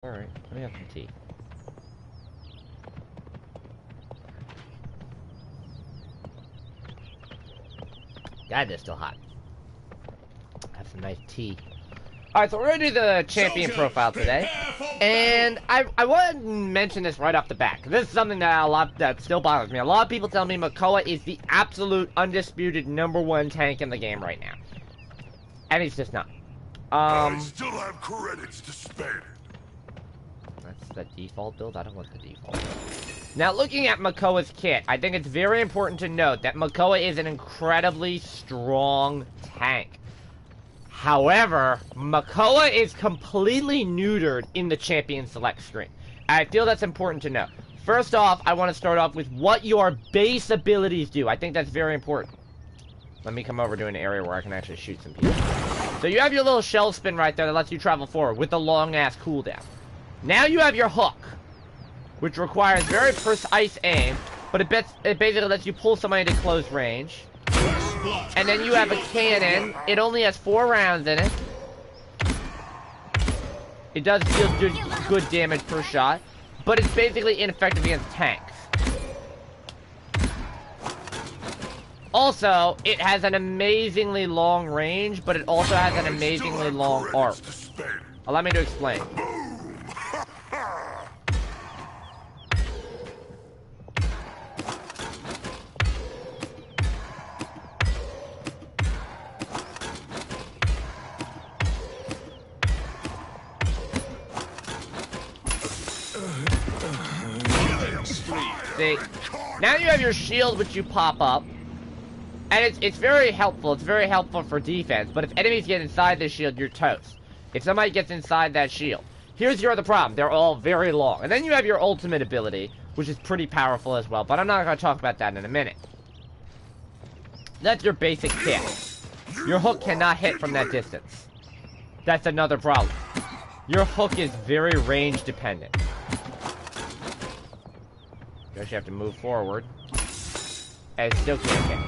Alright, let me have some tea. God, they're still hot. Have some nice tea. Alright, so we're gonna do the champion profile today. And I want to mention this right off the bat. This is something that still bothers me. A lot of people tell me Makoa is the absolute undisputed #1 tank in the game right now. And he's just not. I still have credits to spare. That's the default build? I don't want the default build. Now, looking at Makoa's kit, I think it's very important to note that Makoa is an incredibly strong tank. However, Makoa is completely neutered in the champion select screen. I feel that's important to know. First off, I want to start off with what your base abilities do. I think that's very important. Let me come over to an area where I can actually shoot some people. So you have your little shell spin right there that lets you travel forward with a long-ass cooldown. Now you have your hook, which requires very precise aim, but it basically lets you pull somebody to close range. And then you have a cannon. It only has 4 rounds in it. It does deal good damage per shot, but it's basically ineffective against tanks. Also, it has an amazingly long range, but it also has an amazingly long arc. Allow me to explain. See, now you have your shield, which you pop up, and it's very helpful. It's very helpful for defense, but if enemies get inside the shield, you're toast. If somebody gets inside that shield. Here's your other problem. They're all very long. And then you have your ultimate ability, which is pretty powerful as well, but I'm not going to talk about that in a minute. That's your basic kit. Your hook cannot hit from that distance. That's another problem. Your hook is very range dependent. You actually have to move forward. And it still can't hit.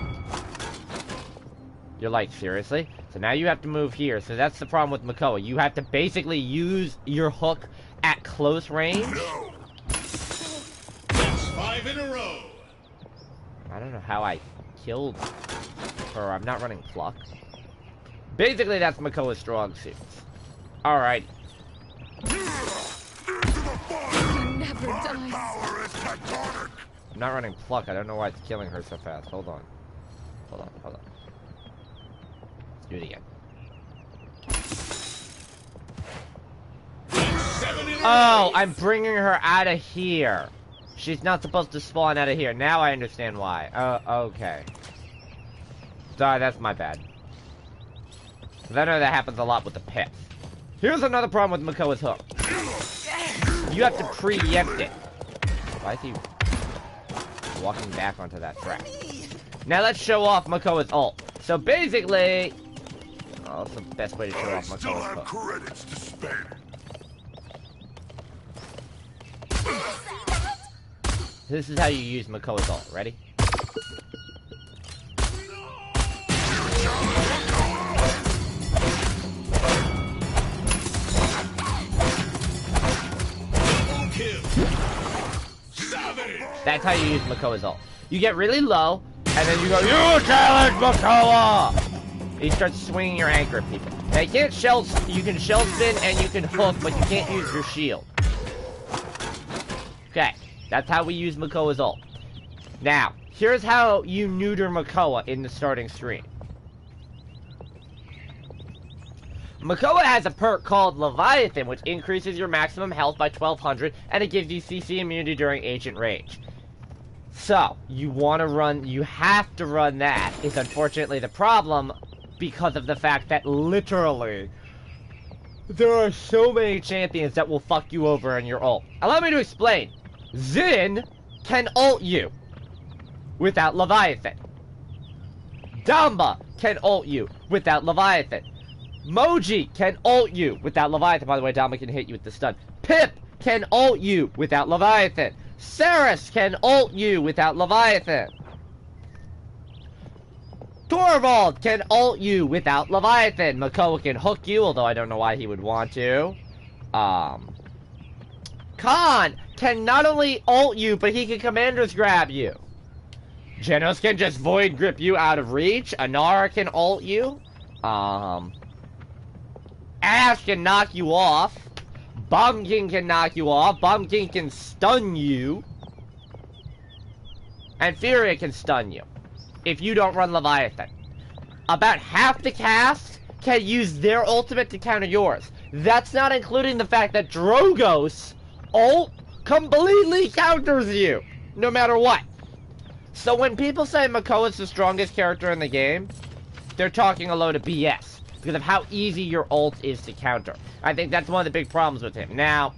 You're like, seriously? So now you have to move here. So that's the problem with Makoa. You have to basically use your hook at close range. No. That's 5 in a row. I don't know how I killed her. I'm not running pluck. Basically, that's Makoa's strong suits. Alright. Never dies. I'm not running pluck. I don't know why it's killing her so fast. Hold on. Hold on. Let's do it again. Oh, I'm bringing her out of here. She's not supposed to spawn out of here. Now I understand why. Okay. Sorry, that's my bad. 'Cause I know that happens a lot with the pits. Here's another problem with Makoa's hook. You have to preempt it. Why is he walking back onto that track? Now let's show off Makoa's ult. So basically, oh, that's the best way to show off Makoa's hook. Credits to spare. This is how you use Makoa's ult. Ready? That's how you use Makoa's ult. You get really low, and then you go, "You challenge Makoa!" And you start swinging your anchor at people. Now you can shell spin and you can hook, but you can't use your shield. Okay, that's how we use Makoa's ult. Now, here's how you neuter Makoa in the starting screen. Makoa has a perk called Leviathan, which increases your maximum health by 1200, and it gives you CC immunity during ancient range. So, you have to run that, is unfortunately the problem, because of the fact that literally, there are so many champions that will fuck you over in your ult. Allow me to explain. Xin can ult you without Leviathan. Damba can ult you without Leviathan. Moji can ult you without Leviathan. By the way, Dama can hit you with the stun. Pip can ult you without Leviathan. Saris can ult you without Leviathan. Torvald can ult you without Leviathan. Makoa can hook you, although I don't know why he would want to. Khan can not only ult you, but he can commander's grab you. Genos can just void grip you out of reach. Anara can ult you. Ash can knock you off. Bomb King can knock you off. Bomb King can stun you. And Furia can stun you if you don't run Leviathan. About half the cast can use their ultimate to counter yours. That's not including the fact that Drogo's ult completely counters you, no matter what. So when people say Makoa is the strongest character in the game, they're talking a load of BS because of how easy your ult is to counter. I think that's one of the big problems with him. Now,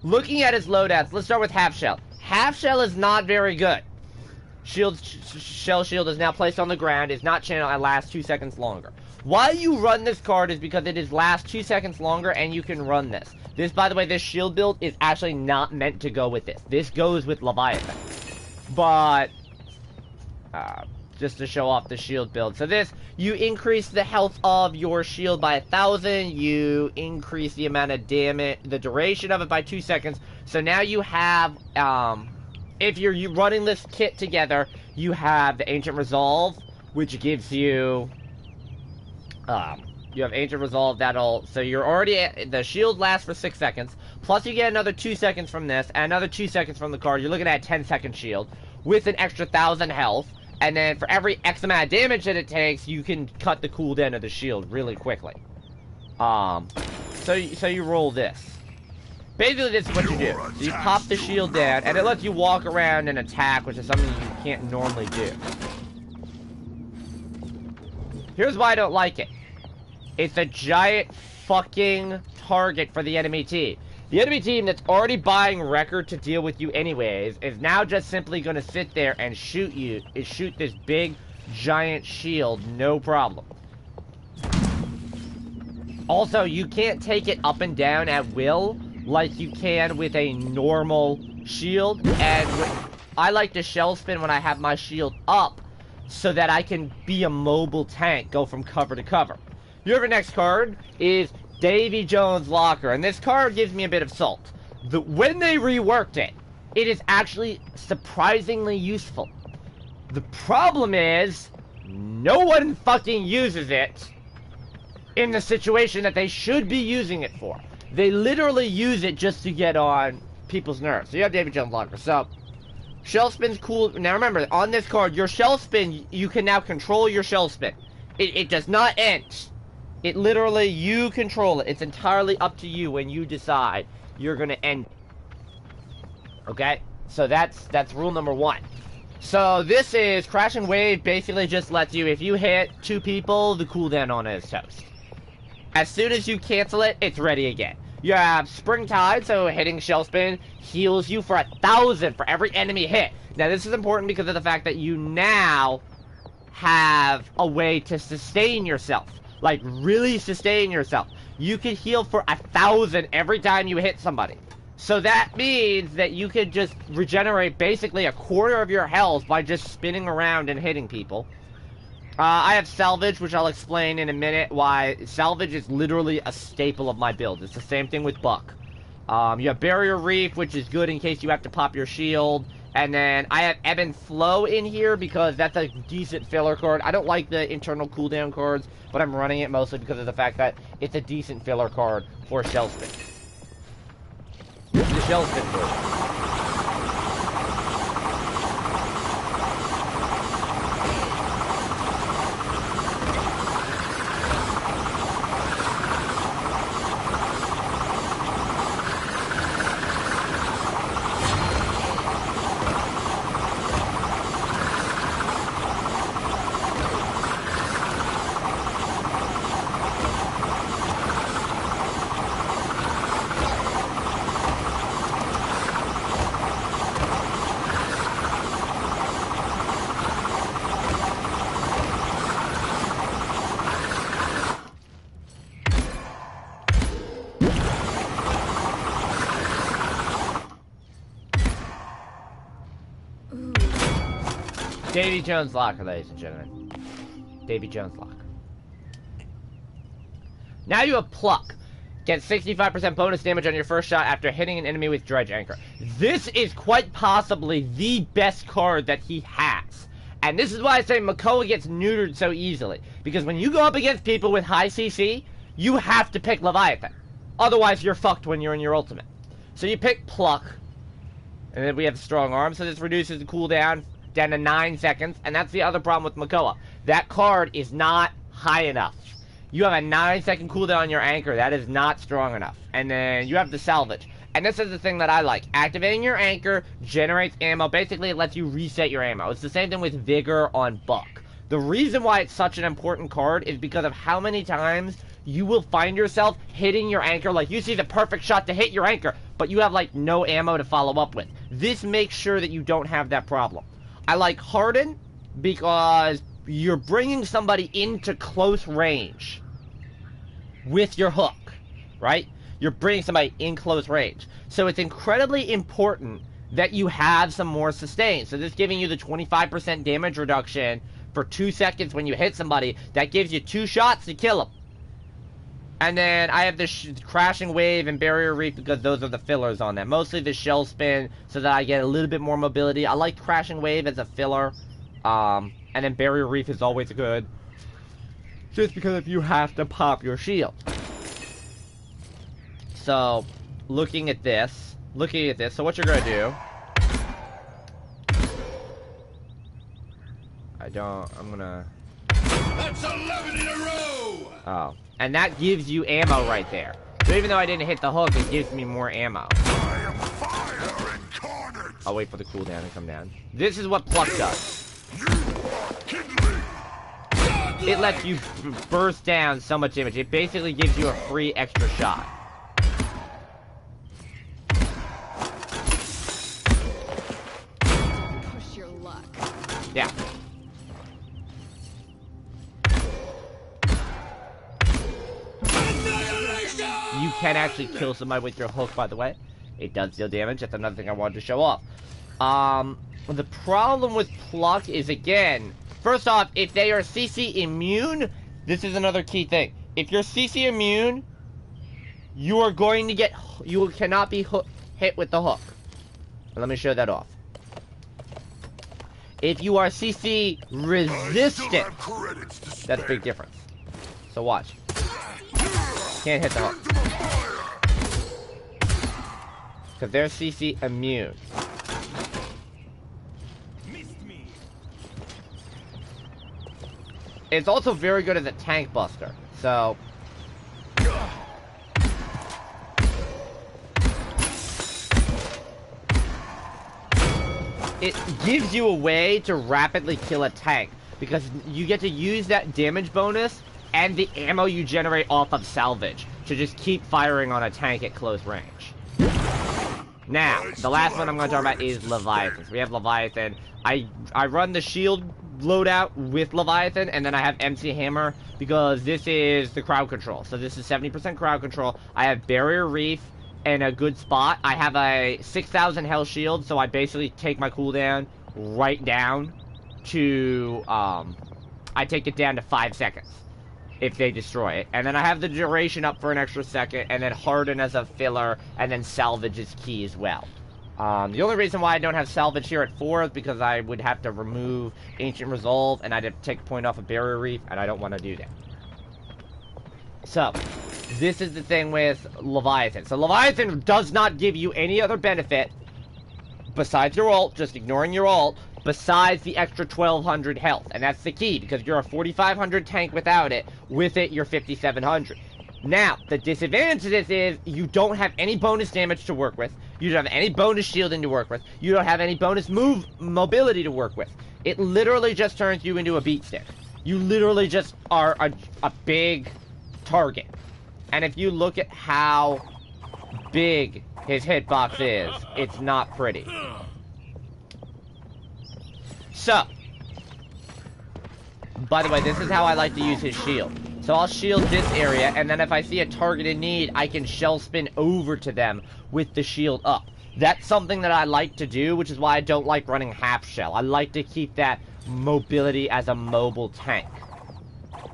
looking at his loadouts, let's start with Half Shell. Half Shell is not very good. Shell Shield is now placed on the ground, is not channeled, and lasts 2 seconds longer. Why you run this card is because it is lasts 2 seconds longer, and you can run this. This, by the way, this shield build is actually not meant to go with this. This goes with Leviathan. But, just to show off the shield build. So this, you increase the health of your shield by 1,000, you increase the amount of damage, the duration of it by 2 seconds. So now you have, if you're running this kit together, you have the Ancient Resolve, which gives you, you have Ancient Resolve, so you're already, the shield lasts for 6 seconds, plus you get another 2 seconds from this, and another 2 seconds from the card. You're looking at a 10-second shield, with an extra 1,000 health, and then for every X amount of damage that it takes, you can cut the cooldown of the shield really quickly. So you roll this. Basically, this is what you do. So you pop the shield down, and it lets you walk around and attack, which is something you can't normally do. Here's why I don't like it. It's a giant fucking target for the enemy team. The enemy team that's already buying Record to deal with you anyways is now just simply going to sit there and shoot this big, giant shield, no problem. Also, you can't take it up and down at will like you can with a normal shield, and I like to shell spin when I have my shield up so that I can be a mobile tank, go from cover to cover. Your next card is Davy Jones' Locker, and this card gives me a bit of salt. When they reworked it, it is actually surprisingly useful. The problem is, no one fucking uses it in the situation that they should be using it for. They literally use it just to get on people's nerves. So you have Davy Jones' Locker. So, shell spin's cool. Now remember, on this card, your shell spin, you can now control your shell spin. It does not end. It literally, you control it. It's entirely up to you when you decide you're going to end it. Okay? So that's rule number 1. So this is Crash and Wave basically just lets you, if you hit 2 people, the cooldown on it is toast. As soon as you cancel it, it's ready again. You have Springtide, so hitting Shell Spin heals you for 1,000 for every enemy hit. Now this is important because of the fact that you now have a way to sustain yourself. Like, really sustain yourself. You can heal for 1,000 every time you hit somebody. So that means that you could just regenerate basically a quarter of your health by just spinning around and hitting people. I have Salvage, which I'll explain in a minute why Salvage is literally a staple of my build. It's the same thing with Buck. You have Barrier Reef, which is good in case you have to pop your shield. And then I have Ebb and Flow in here because that's a decent filler card. I don't like the internal cooldown cards, but I'm running it mostly because of the fact that it's a decent filler card for Shell Spin. This is the Shell Spin version. Davy Jones' Locker, ladies and gentlemen. Davy Jones' Locker. Now you have Pluck. Get 65% bonus damage on your first shot after hitting an enemy with Dredge Anchor. This is quite possibly the best card that he has. And this is why I say Makoa gets neutered so easily. Because when you go up against people with high CC, you have to pick Leviathan. Otherwise, you're fucked when you're in your ultimate. So you pick Pluck. And then we have Strong Arm, so this reduces the cooldown down to 9 seconds. And that's the other problem with Makoa. That card is not high enough. You have a 9-second cooldown on your Anchor. That is not strong enough. And then you have the Salvage. And this is the thing that I like. Activating your Anchor generates ammo. Basically, it lets you reset your ammo. It's the same thing with Vigor on Buck. The reason why it's such an important card is because of how many times you will find yourself hitting your Anchor. Like, you see the perfect shot to hit your Anchor, but you have, like, no ammo to follow up with. This makes sure that you don't have that problem. I like Harden because you're bringing somebody into close range with your hook, right? You're bringing somebody in close range. So it's incredibly important that you have some more sustain. So this giving you the 25% damage reduction for 2 seconds when you hit somebody, that gives you 2 shots to kill them. And then I have the Crashing Wave and Barrier Reef because those are the fillers on that. Mostly the Shell Spin so that I get a little bit more mobility. I like Crashing Wave as a filler. And then Barrier Reef is always good. Just because if you have to pop your shield. So, looking at this, so what you're going to do... I'm going to... That's 11 in a row! Oh. And that gives you ammo right there. So even though I didn't hit the hook, it gives me more ammo. I am fire incarnate. I'll wait for the cooldown to come down. This is what Pluck does. You are kindling. It lets you burst down so much damage. It basically gives you a free extra shot. Push your luck. Yeah. You can actually kill somebody with your hook, by the way. It does deal damage. That's another thing I wanted to show off. The problem with Pluck is, again, first off, if they are CC immune, this is another key thing. If you're CC immune, you are going to get... You cannot be hit with the hook. Let me show that off. If you are CC resistant, that's a big difference. So watch. Can't hit the hook. Because they're CC immune. It's also very good as a tank buster. So... it gives you a way to rapidly kill a tank. Because you get to use that damage bonus and the ammo you generate off of salvage to just keep firing on a tank at close range. Now, the last one I'm going to talk about is Leviathan. So we have Leviathan. I run the shield loadout with Leviathan, and then I have MC Hammer because this is the crowd control. So this is 70% crowd control. I have Barrier Reef in a good spot. I have a 6,000 health shield, so I basically take my cooldown right down to, I take it down to 5 seconds if they destroy it. And then I have the duration up for an extra second, and then Harden as a filler, and then Salvage is key as well. The only reason why I don't have Salvage here at 4 is because I would have to remove Ancient Resolve, and I'd have to take a point off of Barrier Reef, and I don't want to do that. So, this is the thing with Leviathan. So Leviathan does not give you any other benefit besides your ult, just ignoring your ult, besides the extra 1,200 health. And that's the key, because you're a 4,500 tank without it. With it, you're 5,700. Now, the disadvantage to this is you don't have any bonus damage to work with. You don't have any bonus shielding to work with. You don't have any bonus mobility to work with. It literally just turns you into a beat stick. You literally just are a big target. And if you look at how big his hitbox is, it's not pretty. So, by the way, this is how I like to use his shield. So I'll shield this area, and then if I see a target in need, I can shell spin over to them with the shield up. That's something that I like to do, which is why I don't like running half shell. I like to keep that mobility as a mobile tank.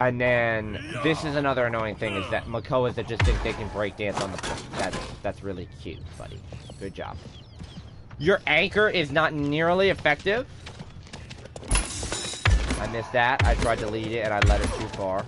And then, this is another annoying thing, is that Makoas that just think they can break dance on the point. That's really cute, buddy. Good job. Your anchor is not nearly effective. I missed that. I tried to lead it and I led it too far.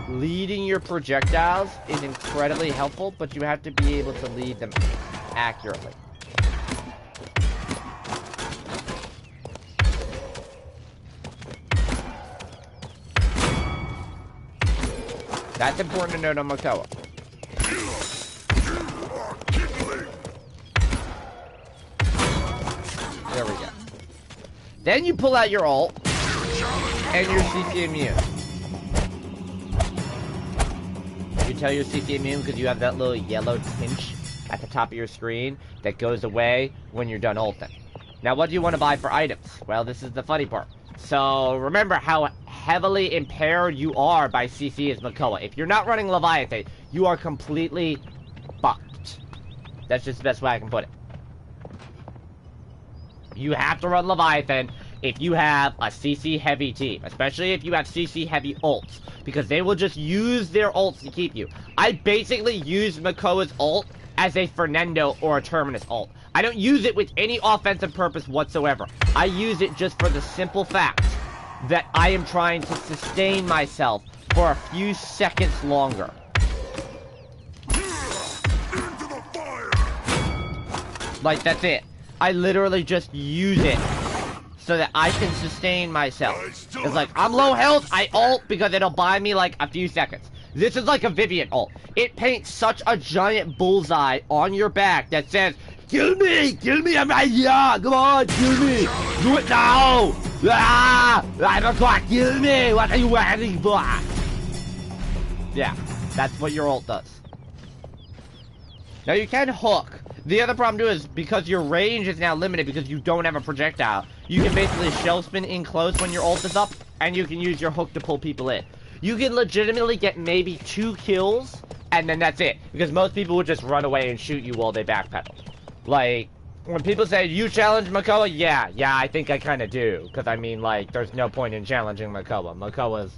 Leading your projectiles is incredibly helpful, but you have to be able to lead them accurately. That's important to note on Makoa. There we go. Then you pull out your ult and your CC immune. You tell your CC immune because you have that little yellow tinge at the top of your screen that goes away when you're done ulting. Now, what do you want to buy for items? Well, this is the funny part. So, remember how heavily impaired you are by CC as Makoa. If you're not running Leviathan, you are completely fucked. That's just the best way I can put it. You have to run Leviathan if you have a CC heavy team, especially if you have CC heavy ults, because they will just use their ults to keep you. I basically use Makoa's ult as a Fernando or a Terminus ult. I don't use it with any offensive purpose whatsoever. I use it just for the simple fact that I am trying to sustain myself for a few seconds longer. Like, that's it. I literally just use it so that I can sustain myself. It's like, I'm low health, I ult because it'll buy me like a few seconds. This is like a Vivian ult. It paints such a giant bullseye on your back that says, kill me, I'm right here, come on, kill me, do it now, I'm a clock, kill me, what are you waiting for? Yeah, that's what your ult does. Now you can hook. The other problem too is because your range is now limited because you don't have a projectile, you can basically shell spin in close when your ult is up, and you can use your hook to pull people in. You can legitimately get maybe 2 kills, and then that's it. Because most people would just run away and shoot you while they backpedal. Like, when people say, you challenge Makoa? Yeah, I think I kind of do. Because, I mean, like, there's no point in challenging Makoa. Makoa's...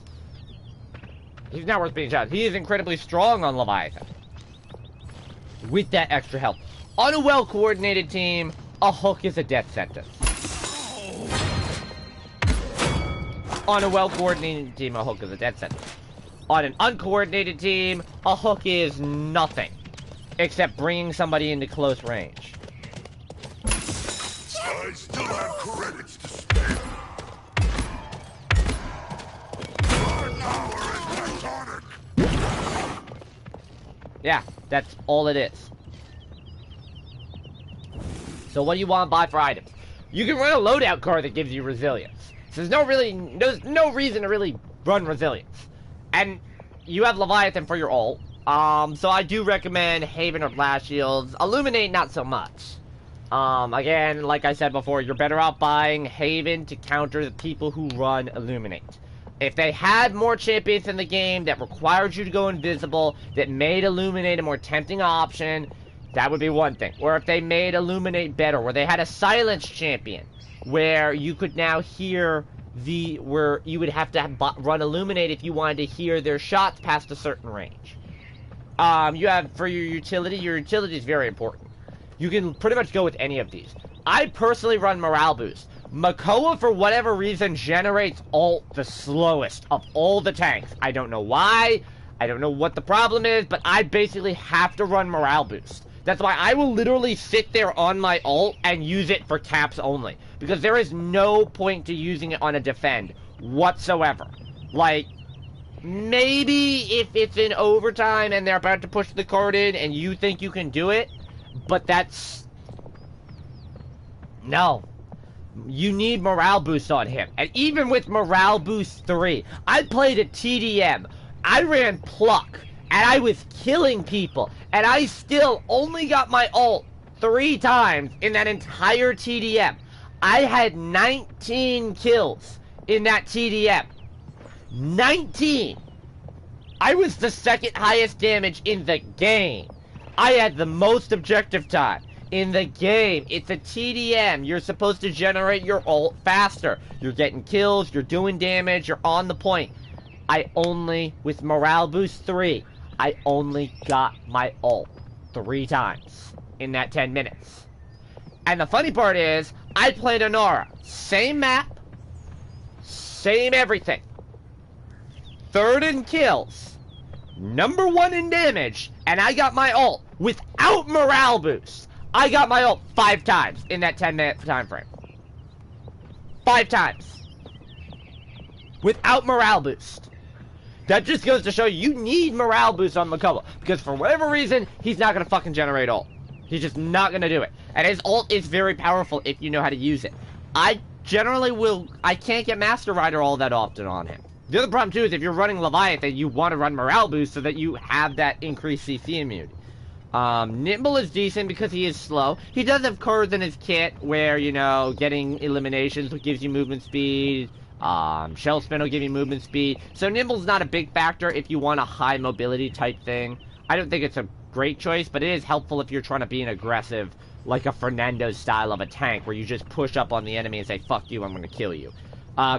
he's not worth being challenged. He is incredibly strong on Leviathan. With that extra health. On a well-coordinated team, a hook is a death sentence. On a well-coordinated team, a hook is a death sentence. On an uncoordinated team, a hook is nothing. Except bringing somebody into close range. I still have credits to spend. My power is tectonic. Yeah, that's all it is. So what do you want to buy for items? You can run a loadout card that gives you resilience. So there's no reason to really run resilience. And you have Leviathan for your ult. So I do recommend Haven or Blast Shields. Illuminate, not so much. Again, like I said before, you're better off buying Haven to counter the people who run Illuminate. If they had more champions in the game that required you to go invisible, that made Illuminate a more tempting option, that would be one thing. Or if they made Illuminate better, where they had a silence champion, where you could now hear where you would have to run Illuminate if you wanted to hear their shots past a certain range. You have, for your utility is very important. You can pretty much go with any of these. I personally run Morale Boost. Makoa, for whatever reason, generates ult the slowest of all the tanks. I don't know why, I don't know what the problem is, but I basically have to run Morale Boost. That's why I will literally sit there on my ult and use it for caps only. Because there is no point to using it on a defend whatsoever. Like, maybe if it's in overtime and they're about to push the card in and you think you can do it, but that's... no. You need Morale Boost on him. And even with Morale Boost 3, I played a TDM. I ran Pluck. And I was killing people. And I still only got my ult 3 times in that entire TDM. I had 19 kills in that TDM. 19! I was the second highest damage in the game. I had the most objective time in the game. It's a TDM. You're supposed to generate your ult faster. You're getting kills, you're doing damage, you're on the point. I only, with Morale Boost 3, I only got my ult 3 times in that 10 minutes. And the funny part is, I played Anara. Same map, same everything. 3rd in kills, number 1 in damage, and I got my ult without morale boost. I got my ult 5 times in that 10-minute time frame. 5 times. Without morale boost. That just goes to show you need morale boost on Makoa, because for whatever reason, he's not gonna fucking generate ult. He's just not gonna do it. And his ult is very powerful if you know how to use it. I can't get Master Rider all that often on him. The other problem too is if you're running Leviathan, you want to run morale boost so that you have that increased CC immunity. Nimble is decent because he is slow. He does have cards in his kit where, you know, getting eliminations gives you movement speed. Shell Spin will give you movement speed. So Nimble's not a big factor if you want a high mobility type thing. I don't think it's a great choice, but it is helpful if you're trying to be an aggressive, like a Fernando style of a tank, where you just push up on the enemy and say, fuck you, I'm gonna kill you.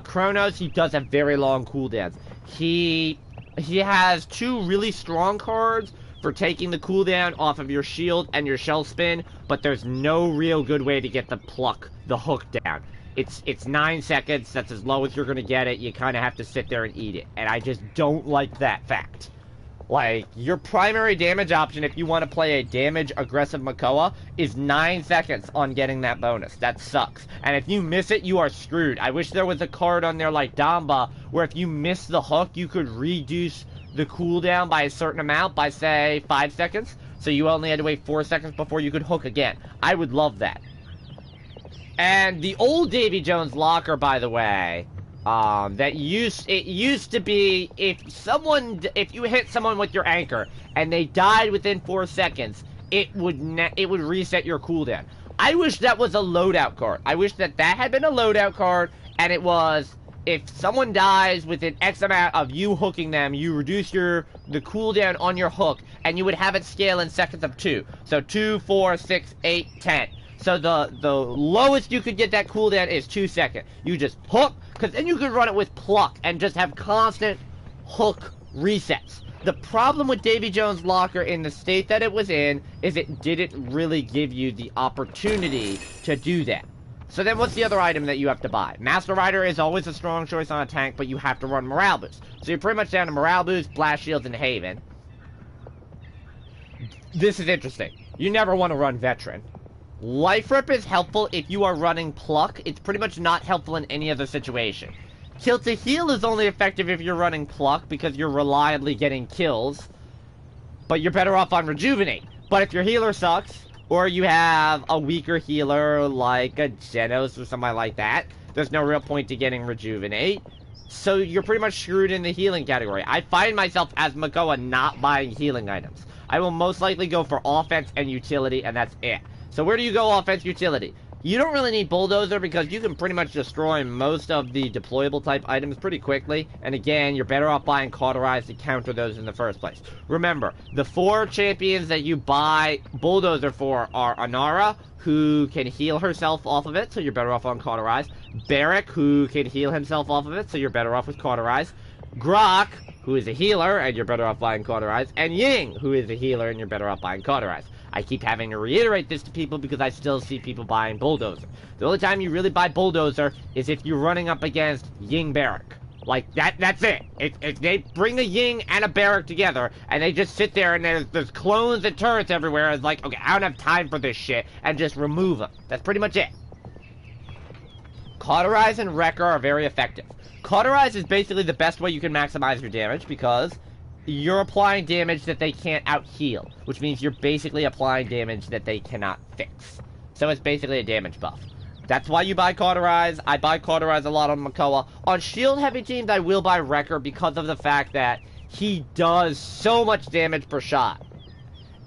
Kronos, he does have very long cooldowns. He has 2 really strong cards for taking the cooldown off of your shield and your shell spin, but there's no real good way to get the hook down. It's 9 seconds, that's as low as you're gonna get it. You kinda have to sit there and eat it, and I just don't like that fact. Like, your primary damage option if you want to play a damage aggressive Makoa is 9 seconds on getting that bonus. That sucks. And if you miss it, you are screwed. I wish there was a card on there like Damba, where if you miss the hook, you could reduce the cooldown by a certain amount by, say, 5 seconds. So you only had to wait 4 seconds before you could hook again. I would love that. And the old Davy Jones locker, by the way, it used to be if you hit someone with your anchor and they died within 4 seconds, it would reset your cooldown. I wish that was a loadout card. I wish that had been a loadout card, and it was, if someone dies within X amount of you hooking them, you reduce the cooldown on your hook, and you would have it scale in seconds of 2. So 2, 4, 6, 8, 10. So the lowest you could get that cooldown is 2 seconds. You just hook, because then you could run it with pluck and just have constant hook resets. The problem with Davy Jones' locker in the state that it was in is it didn't really give you the opportunity to do that. So then what's the other item that you have to buy? Master Rider is always a strong choice on a tank, but you have to run Morale Boost. So you're pretty much down to Morale Boost, Blast Shields, and Haven. This is interesting. You never want to run Veteran. Life Rip is helpful if you are running Pluck. It's pretty much not helpful in any other situation. Kill to Heal is only effective if you're running Pluck because you're reliably getting kills. But you're better off on Rejuvenate. But if your healer sucks, or you have a weaker healer like a Genos or something like that, there's no real point to getting Rejuvenate. So you're pretty much screwed in the healing category. I find myself as Makoa not buying healing items. I will most likely go for offense and utility, and that's it. So where do you go offense utility? You don't really need Bulldozer because you can pretty much destroy most of the deployable type items pretty quickly. And again, you're better off buying Cauterize to counter those in the first place. Remember, the 4 champions that you buy Bulldozer for are Anara, who can heal herself off of it, so you're better off on Cauterize. Barrack, who can heal himself off of it, so you're better off with Cauterize. Grok, who is a healer, and you're better off buying Cauterize. And Ying, who is a healer, and you're better off buying Cauterize. I keep having to reiterate this to people because I still see people buying Bulldozer. The only time you really buy Bulldozer is if you're running up against Ying Barrack. Like, that's it. If they bring a Ying and a Barrack together, and they just sit there and there's clones and turrets everywhere, it's like, okay, I don't have time for this shit, and just remove them. That's pretty much it. Cauterize and Wrecker are very effective. Cauterize is basically the best way you can maximize your damage because you're applying damage that they can't out-heal, which means you're basically applying damage that they cannot fix. So it's basically a damage buff. That's why you buy Cauterize. I buy Cauterize a lot on Makoa. On shield-heavy teams, I will buy Wrecker because of the fact that he does so much damage per shot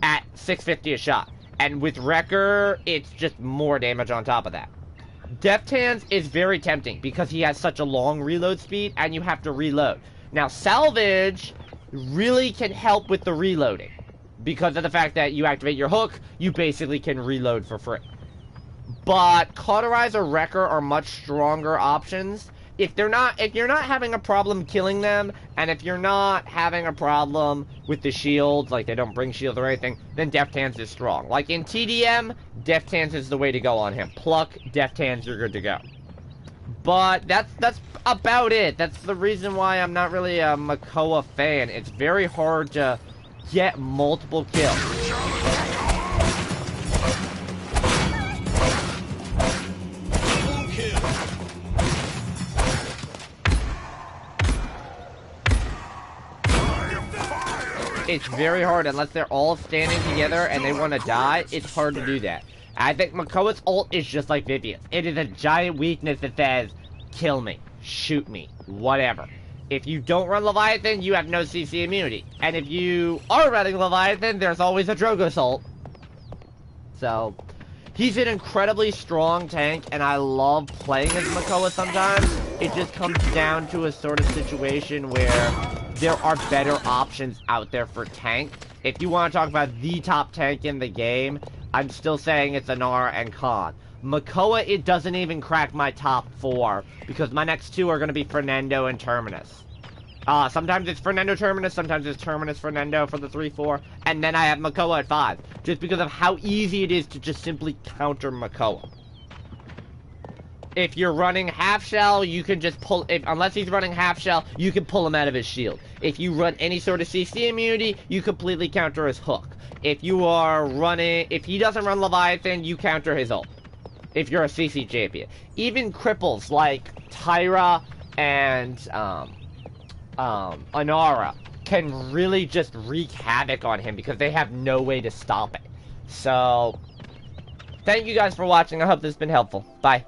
at 650 a shot. And with Wrecker, it's just more damage on top of that. Deft Hands is very tempting because he has such a long reload speed and you have to reload. Now, Salvage really can help with the reloading. Because of the fact that you activate your hook, you basically can reload for free. But Cauterize or Wrecker are much stronger options. If you're not having a problem killing them, and if you're not having a problem with the shields, like they don't bring shields or anything, then Deft Hands is strong. Like in TDM, Deft Hands is the way to go on him. Pluck, Deft Hands, you're good to go. But that's about it. That's the reason why I'm not really a Makoa fan. It's very hard to get multiple kills. It's very hard unless they're all standing together and they want to die. It's hard to do that. I think Makoa's ult is just like Vivian's. It is a giant weakness that says, kill me, shoot me, whatever. If you don't run Leviathan, you have no CC immunity. And if you are running Leviathan, there's always a Drogo's ult. So, he's an incredibly strong tank, and I love playing as Makoa sometimes. It just comes down to a sort of situation where there are better options out there for tank. If you want to talk about the top tank in the game, I'm still saying it's Inara and Khan. Makoa, it doesn't even crack my top 4, because my next 2 are going to be Fernando and Terminus. Sometimes it's Fernando Terminus, sometimes it's Terminus Fernando for the 3-4, and then I have Makoa at 5, just because of how easy it is to just simply counter Makoa. If you're running half shell, you can just pull, unless he's running half shell, you can pull him out of his shield. If you run any sort of CC immunity, you completely counter his hook. If he doesn't run Leviathan, you counter his ult. If you're a CC champion. Even cripples like Tyra and, Inara can really just wreak havoc on him because they have no way to stop it. So, thank you guys for watching. I hope this has been helpful. Bye.